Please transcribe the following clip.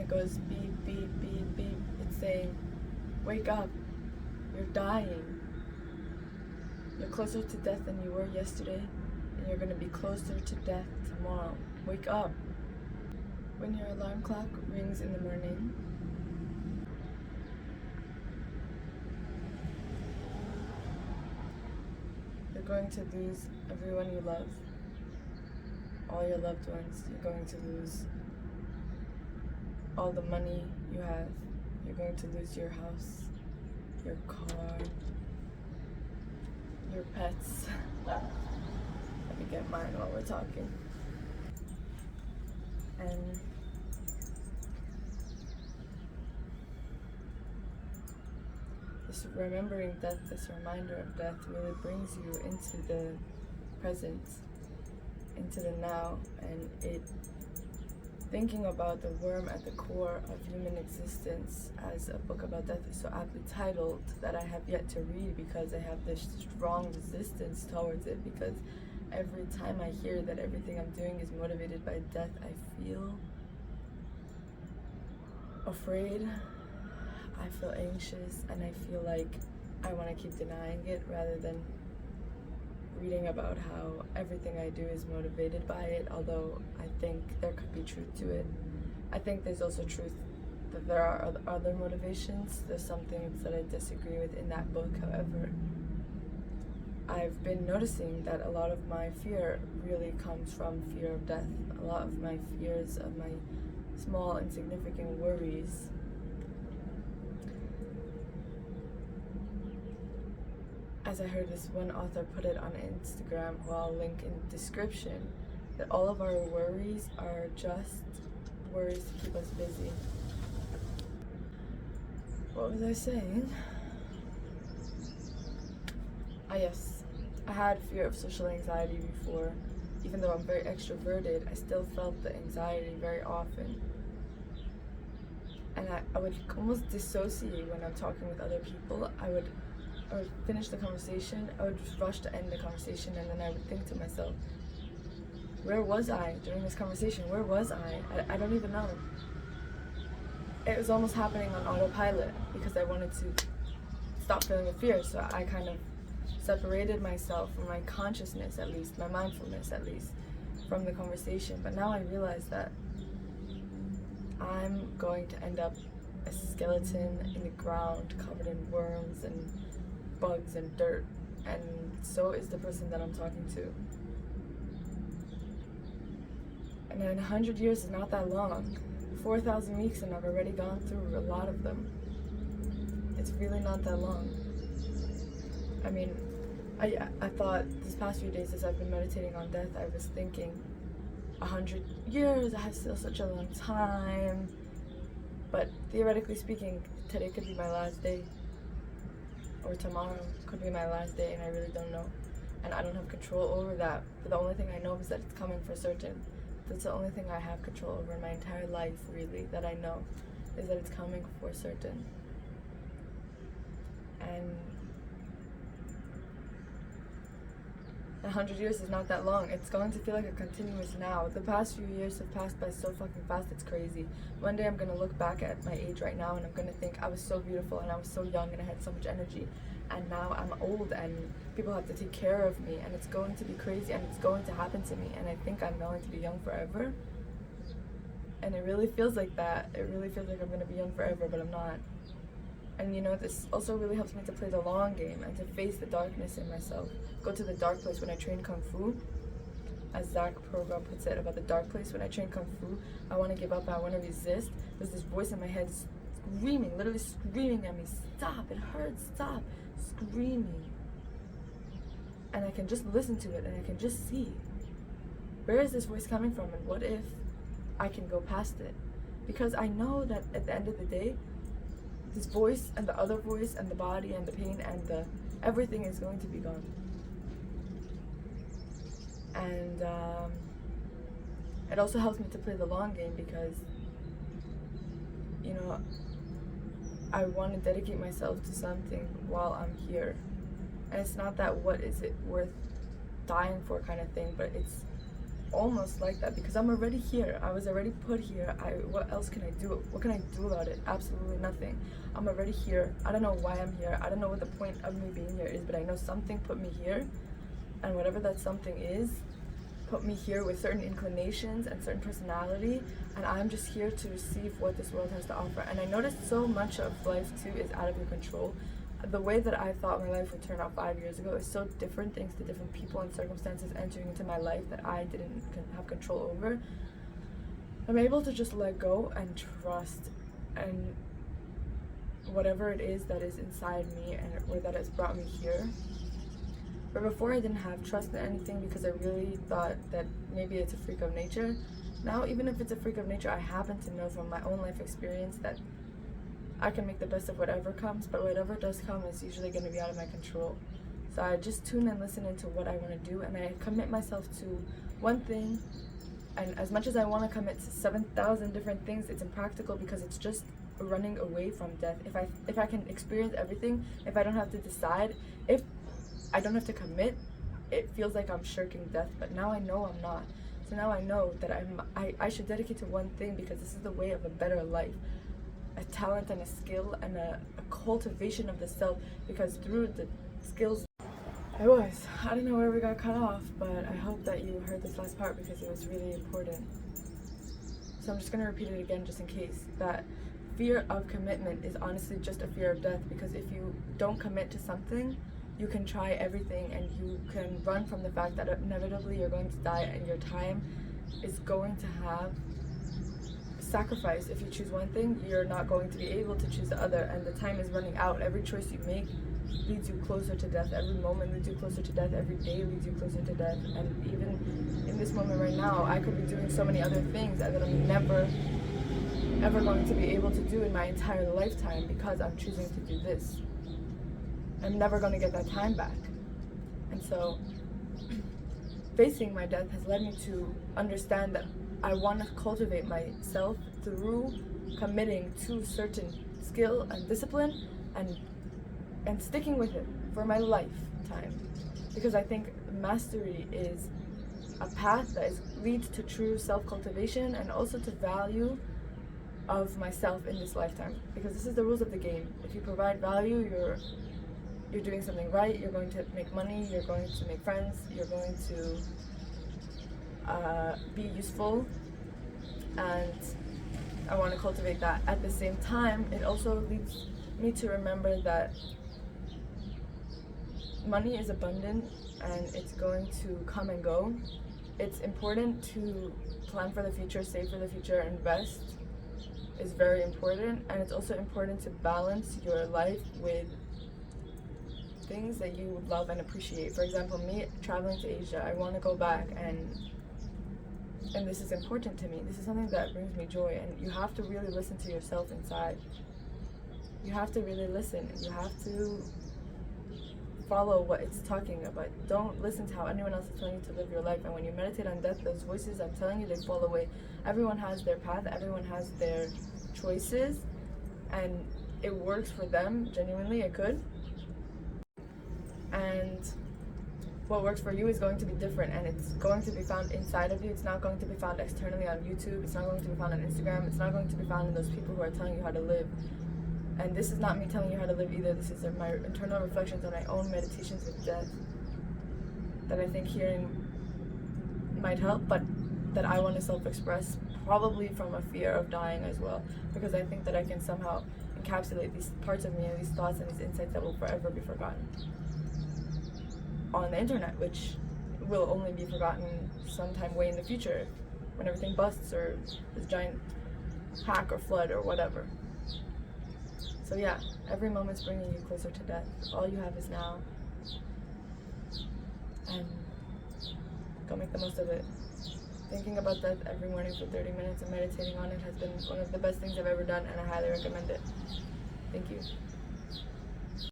it goes beep, beep, beep, beep. It's saying, wake up, you're dying. You're closer to death than you were yesterday, and you're going to be closer to death tomorrow. Wake up. When your alarm clock rings in the morning, you're going to lose everyone you love, all your loved ones. You're going to lose all the money you have. You're going to lose your house, your car, your pets. Let me get mine while we're talking. And this remembering death, this reminder of death, really brings you into the present, into the now, and thinking about the worm at the core of human existence as a book about death is so aptly titled that I have yet to read because I have this strong resistance towards it, because every time I hear that everything I'm doing is motivated by death, I feel afraid, I feel anxious, and I feel like I want to keep denying it rather than reading about how everything I do is motivated by it, although I think there could be truth to it. I think there's also truth that there are other motivations. There's some things that I disagree with in that book. However, I've been noticing that a lot of my fear really comes from fear of death. A lot of my fears, of my small insignificant worries, as I heard this one author put it on Instagram, who I'll link in the description, that all of our worries are just worries to keep us busy. What was I saying? Yes, I had fear of social anxiety before. Even though I'm very extroverted, I still felt the anxiety very often. And I would almost dissociate when I'm talking with other people. I would finish the conversation, I would just rush to end the conversation, and then I would think to myself, where was I during this conversation? Where was I? I don't even know. It was almost happening on autopilot because I wanted to stop feeling the fear, so I kind of separated myself from my consciousness, at least, my mindfulness at least, from the conversation. But now I realize that I'm going to end up a skeleton in the ground covered in worms and bugs and dirt, and so is the person that I'm talking to. And then 100 years is not that long. 4,000 weeks, and I've already gone through a lot of them. It's really not that long. I mean, I thought these past few days as I've been meditating on death, I was thinking 100 years, I have still such a long time. But theoretically speaking, today could be my last day. Or tomorrow could be my last day, and I really don't know. And I don't have control over that. But the only thing I know is that it's coming for certain. That's the only thing I have control over in my entire life, really, that I know, is that it's coming for certain. And 100 years is not that long. It's going to feel like a continuous now. The past few years have passed by so fucking fast, it's crazy. One day I'm going to look back at my age right now and I'm going to think I was so beautiful and I was so young and I had so much energy. And now I'm old and people have to take care of me, and it's going to be crazy and it's going to happen to me, and I think I'm going to be young forever. And it really feels like that. It really feels like I'm going to be young forever, but I'm not. And you know, this also really helps me to play the long game and to face the darkness in myself. Go to the dark place when I train Kung Fu. As Zach Program puts it about the dark place, when I train Kung Fu, I want to give up, I want to resist. There's this voice in my head screaming, literally screaming at me, stop, it hurts, stop, screaming. And I can just listen to it and I can just see, where is this voice coming from, and what if I can go past it? Because I know that at the end of the day, this voice and the other voice and the body and the pain and the everything is going to be gone. And it also helps me to play the long game because, you know, I want to dedicate myself to something while I'm here. And it's not that what is it worth dying for kind of thing, but it's almost like that because I'm already here. I was already put here. What else can I do? What can I do about it? Absolutely nothing. I'm already here. I don't know why I'm here. I don't know what the point of me being here is, but I know something put me here, and whatever that something is put me here with certain inclinations and certain personality, and I'm just here to receive what this world has to offer. And I noticed so much of life too is out of your control. The way that I thought my life would turn out 5 years ago is so different thanks to different people and circumstances entering into my life that I didn't have control over. I'm able to just let go and trust, and whatever it is that is inside me and or that has brought me here. But before I didn't have trust in anything because I really thought that maybe it's a freak of nature. Now, even if it's a freak of nature, I happen to know from my own life experience that I can make the best of whatever comes, but whatever does come is usually going to be out of my control. So I just tune and listen into what I want to do, and I commit myself to one thing. And as much as I want to commit to 7,000 different things, it's impractical because it's just running away from death. If I can experience everything, if I don't have to decide, if I don't have to commit, it feels like I'm shirking death. But now I know I'm not. So now I know that I should dedicate to one thing because this is the way of a better life. A talent and a skill and a cultivation of the self, because through the skills I don't know where we got cut off, but I hope that you heard this last part because it was really important. So I'm just going to repeat it again just in case. That fear of commitment is honestly just a fear of death, because if you don't commit to something, you can try everything and you can run from the fact that inevitably you're going to die and your time is going to have sacrifice. If you choose one thing, you're not going to be able to choose the other, and the time is running out. Every choice you make leads you closer to death. Every moment leads you closer to death. Every day leads you closer to death. And even in this moment right now, I could be doing so many other things that I'm never ever going to be able to do in my entire lifetime because I'm choosing to do this. I'm never going to get that time back. And so facing my death has led me to understand that I want to cultivate myself through committing to certain skill and discipline and sticking with it for my lifetime. Because I think mastery is a path that leads to true self-cultivation and also to value of myself in this lifetime. Because this is the rules of the game. If you provide value, you're doing something right, you're going to make money, you're going to make friends, you're going to be useful, and I want to cultivate that. At the same time, it also leads me to remember that money is abundant and it's going to come and go. It's important to plan for the future, save for the future, invest is very important, and it's also important to balance your life with things that you love and appreciate. For example, me traveling to Asia, I want to go back, and this is important to me. This is something that brings me joy, and you have to really listen to yourself inside. You have to really listen. You have to follow what it's talking about. Don't listen to how anyone else is telling you to live your life. And when you meditate on death, those voices, I'm telling you, they fall away. Everyone has their path, everyone has their choices, and it works for them. Genuinely, it could. And what works for you is going to be different, and it's going to be found inside of you. It's not going to be found externally on YouTube. It's not going to be found on Instagram. It's not going to be found in those people who are telling you how to live. And this is not me telling you how to live either. This is my internal reflections on my own meditations with death that I think hearing might help, but that I want to self-express, probably from a fear of dying as well, because I think that I can somehow encapsulate these parts of me and these thoughts and these insights that will forever be forgotten on the internet, which will only be forgotten sometime way in the future when everything busts or this giant hack or flood or whatever. So yeah, every moment's bringing you closer to death. All you have is now, and go make the most of it. Thinking about death every morning for 30 minutes and meditating on it has been one of the best things I've ever done, and I highly recommend it. Thank you.